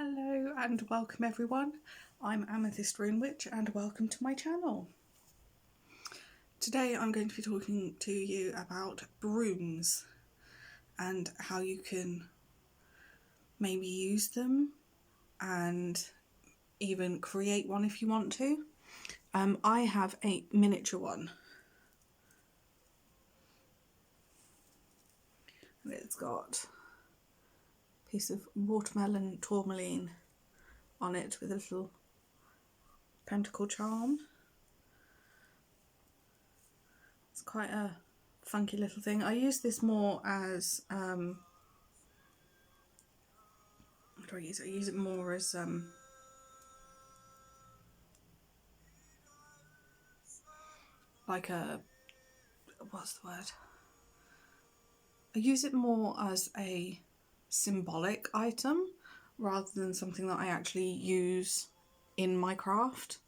Hello and welcome everyone. I'm Amethyst Rune Witch and welcome to my channel. Today I'm going to be talking to you about brooms and how you can maybe use them and even create one if you want to. I have a miniature one. And it's got a piece of watermelon tourmaline on it with a little pentacle charm. It's quite a funky little thing. I use this more as what do I use? I use it more as like a, what's the word? I use it more as a symbolic item rather than something that I actually use in my craft.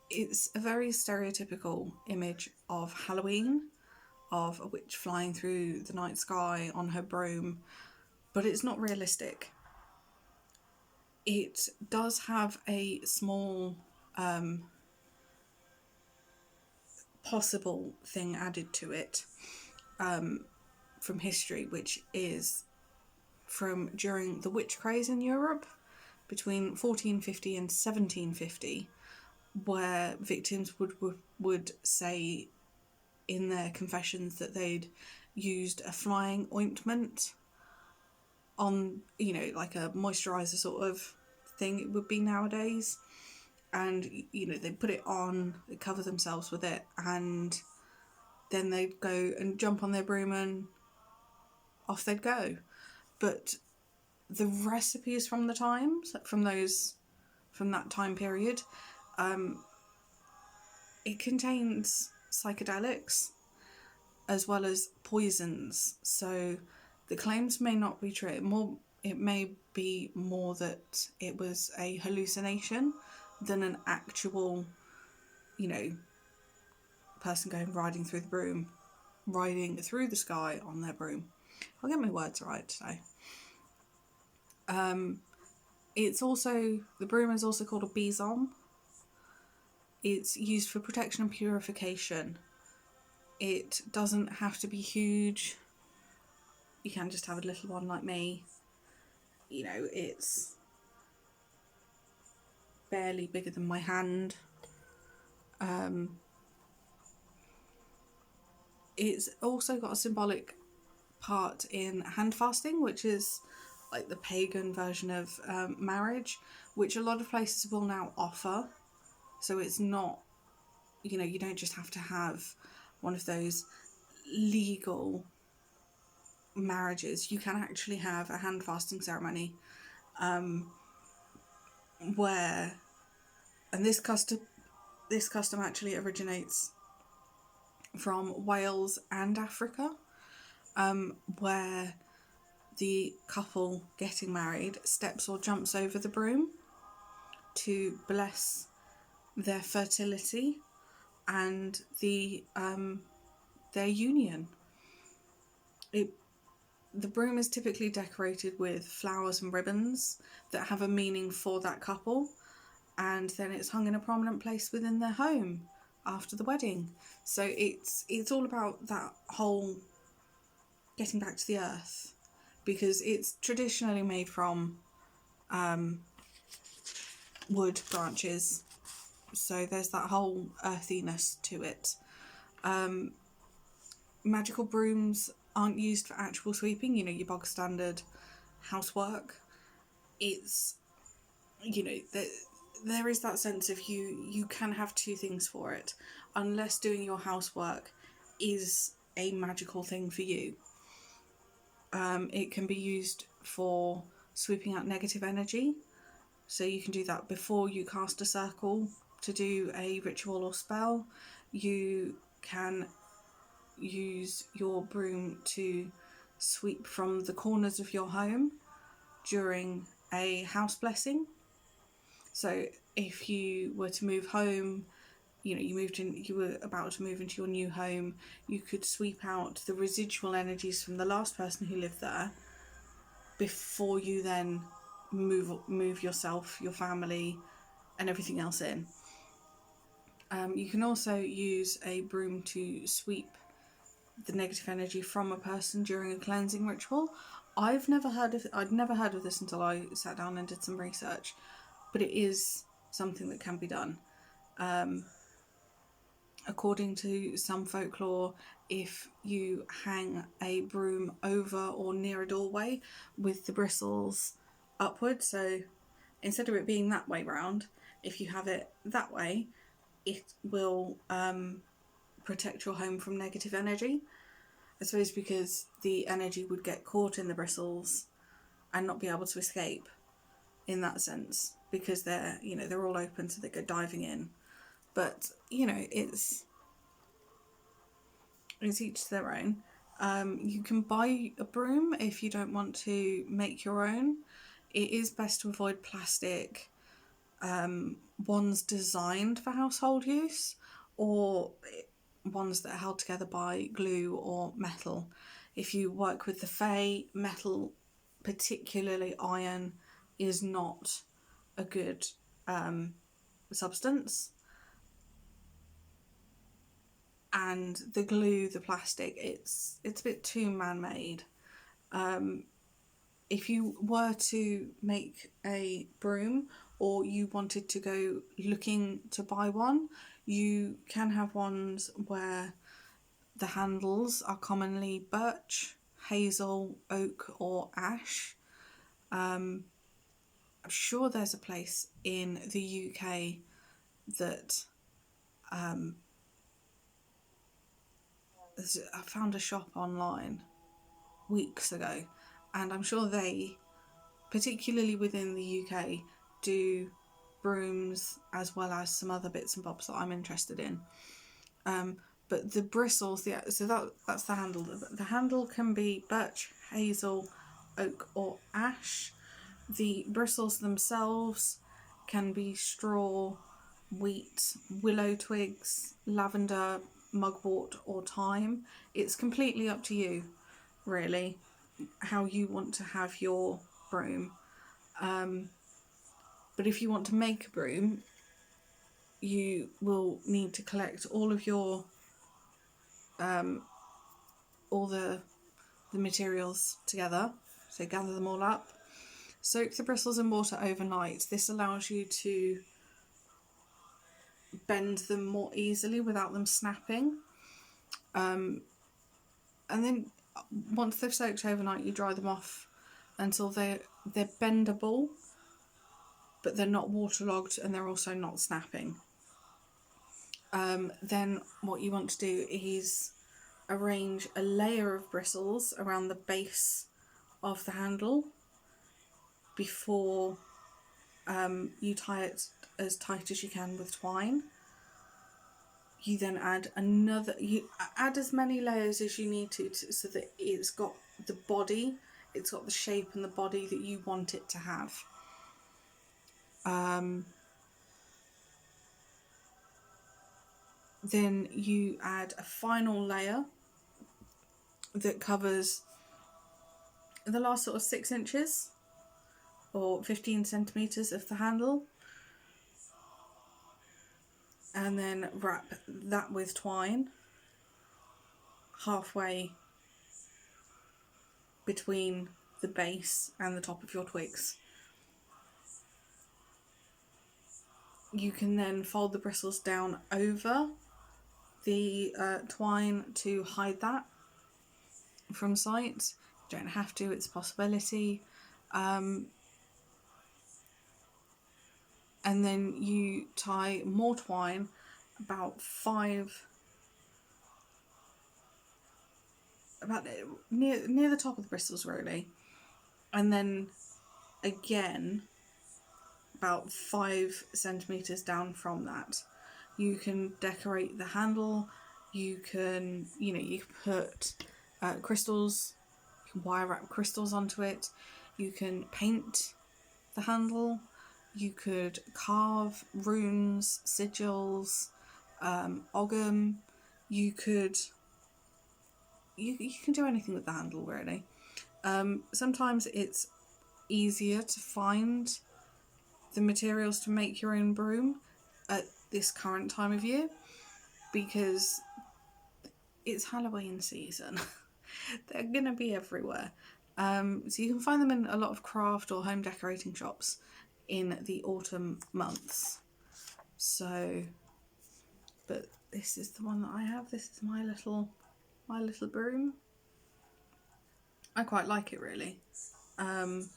It's a very stereotypical image of Halloween, of a witch flying through the night sky on her broom, but it's not realistic. It does have a small possible thing added to it from history, which is from during the witch craze in Europe between 1450 and 1750, where victims would say in their confessions that they'd used a flying ointment on, you know, like a moisturizer sort of thing it would be nowadays, and you know, they put it on, they cover themselves with it, and then they'd go and jump on their broom and off they'd go. But the recipes from the times, from that time period, it contains psychedelics as well as poisons. So the claims may not be true. It may be more that it was a hallucination than an actual, you know, person riding through the sky on their broom. I'll get my words right today. The broom is also called a besom. It's used for protection and purification. It doesn't have to be huge. You can just have a little one like me. You know, it's barely bigger than my hand. It's also got a symbolic part in hand fasting, which is like the pagan version of marriage, which a lot of places will now offer. So it's not, you know, you don't just have to have one of those legal marriages. You can actually have a hand fasting ceremony where, and this custom actually originates from Wales and Africa, where the couple getting married steps or jumps over the broom to bless their fertility and their union. The broom is typically decorated with flowers and ribbons that have a meaning for that couple, and then it's hung in a prominent place within their home after the wedding. So it's all about that whole getting back to the earth, because it's traditionally made from wood branches, so there's that whole earthiness to it. Magical brooms aren't used for actual sweeping, you know, your bog standard housework. It's, you know, there is that sense of you can have two things for it, unless doing your housework is a magical thing for you. It can be used for sweeping out negative energy, so you can do that before you cast a circle to do a ritual or spell. You can use your broom to sweep from the corners of your home during a house blessing. So if you were to move home, you were about to move into your new home, you could sweep out the residual energies from the last person who lived there before you then move yourself, your family, and everything else in. You can also use a broom to sweep the negative energy from a person during a cleansing ritual. I'd never heard of this until I sat down and did some research, but it is something that can be done. According to some folklore, if you hang a broom over or near a doorway with the bristles upwards, so instead of it being that way round, if you have it that way, it will protect your home from negative energy. I suppose because the energy would get caught in the bristles and not be able to escape in that sense, because they're all open, so they go diving in. But it's each to their own. You can buy a broom if you don't want to make your own. It is best to avoid plastic ones designed for household use, or ones that are held together by glue or metal. If you work with the Fae, metal, particularly iron, is not a good substance. And the glue, the plastic, it's a bit too man-made. If you were to make a broom, or you wanted to go looking to buy one, you can have ones where the handles are commonly birch, hazel, oak or ash. I'm sure there's a place in the UK that I found a shop online weeks ago, and I'm sure they, particularly within the UK, do brooms as well as some other bits and bobs that I'm interested in. But the bristles, that's the handle. The handle can be birch, hazel, oak or ash. The bristles themselves can be straw, wheat, willow twigs, lavender, mugwort or thyme. It's completely up to you, really, how you want to have your broom. But if you want to make a broom, you will need to collect all of your all the materials together. So gather them all up, soak the bristles in water overnight. This allows you to bend them more easily without them snapping. And then once they've soaked overnight, you dry them off until they're bendable, but they're not waterlogged and they're also not snapping. Then what you want to do is arrange a layer of bristles around the base of the handle before you tie it as tight as you can with twine. You then add add as many layers as you need to so that it's got the body, it's got the shape and the body that you want it to have. Then you add a final layer that covers the last sort of 6 inches or 15 centimetres of the handle, and then wrap that with twine halfway between the base and the top of your twigs. You can then fold the bristles down over the twine to hide that from sight. You don't have to, it's a possibility. And then you tie more twine, about near the top of the bristles really, and then again about 5 centimetres down from that. You can decorate the handle, you can put crystals, you can wire wrap crystals onto it, you can paint the handle, you could carve runes, sigils, Ogham. You can do anything with the handle, really. Sometimes it's easier to find the materials to make your own broom at this current time of year because it's Halloween season. They're gonna be everywhere. So you can find them in a lot of craft or home decorating shops in the autumn months. So, but this is the one that I have. This is my little broom. I quite like it, really. I've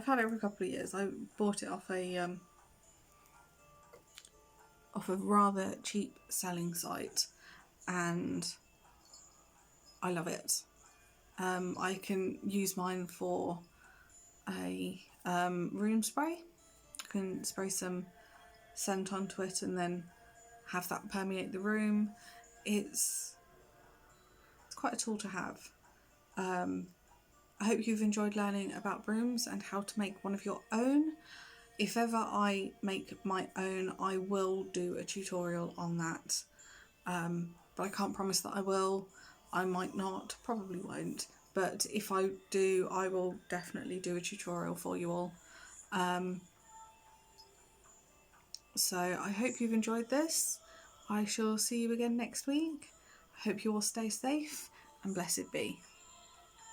had it for a couple of years. I bought it off a rather cheap selling site, and I love it. I can use mine for a room spray. I can spray some scent onto it and then have that permeate the room. It's quite a tool to have. I hope you've enjoyed learning about brooms and how to make one of your own. If ever I make my own, I will do a tutorial on that. But I can't promise that I will. I might not, probably won't. But if I do, I will definitely do a tutorial for you all. So I hope you've enjoyed this. I shall see you again next week. I hope you all stay safe and blessed be.